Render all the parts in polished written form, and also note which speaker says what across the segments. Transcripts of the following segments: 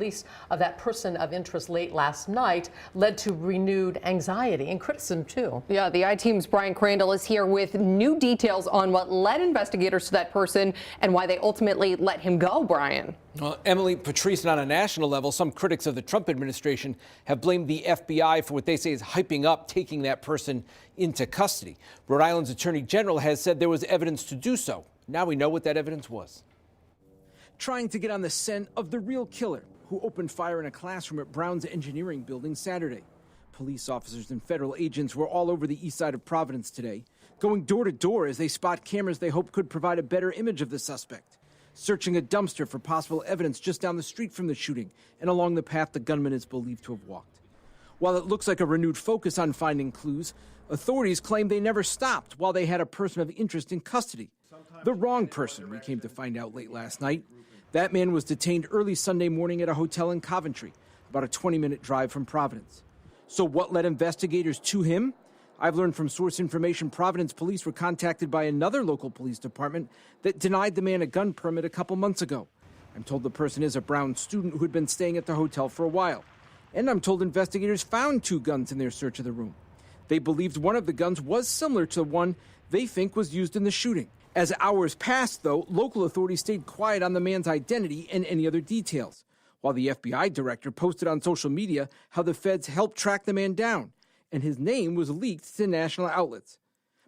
Speaker 1: Release of that person of interest late last night led to renewed anxiety and criticism, too.
Speaker 2: Yeah, the I-Team's Brian Crandall is here with new details on what led investigators to that person and why they ultimately let him go, Brian.
Speaker 3: Well, Emily Patrice, on a national level, some critics of the Trump administration have blamed the FBI for what they say is hyping up taking that person into custody. Rhode Island's Attorney General has said there was evidence to do so. Now we know what that evidence was. Trying to get on the scent of the real killer who opened fire in a classroom at Brown's engineering building Saturday. Police officers and federal agents were all over the east side of Providence today, going door to door as they spot cameras they hope could provide a better image of the suspect, searching a dumpster for possible evidence just down the street from the shooting and along the path the gunman is believed to have walked. While it looks like a renewed focus on finding clues, authorities claim they never stopped while they had a person of interest in custody. The wrong person, we came to find out late last night. That man was detained early Sunday morning at a hotel in Coventry, about a 20-minute drive from Providence. So what led investigators to him? I've learned from source information Providence police were contacted by another local police department that denied the man a gun permit a couple months ago. I'm told the person is a Brown student who had been staying at the hotel for a while. And I'm told investigators found 2 guns in their search of the room. They believed one of the guns was similar to the one they think was used in the shooting. As hours passed, though, local authorities stayed quiet on the man's identity and any other details, while the FBI director posted on social media how the feds helped track the man down, and his name was leaked to national outlets.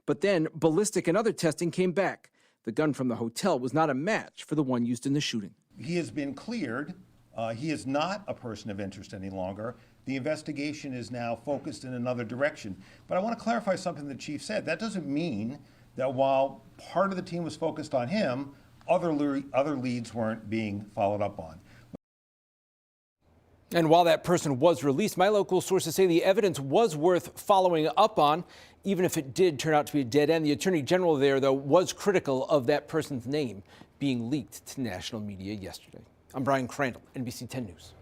Speaker 3: But then ballistic and other testing came back. The gun from the hotel was not a match for the one used in the shooting.
Speaker 4: He has been cleared. He is not a person of interest any longer. The investigation is now focused in another direction. But I want to clarify something the chief said. That doesn't mean that while part of the team was focused on him, other leads weren't being followed up on.
Speaker 3: And while that person was released, my local sources say the evidence was worth following up on, even if it did turn out to be a dead end. The Attorney General there, though, was critical of that person's name being leaked to national media yesterday. I'm Brian Crandall, NBC 10 News.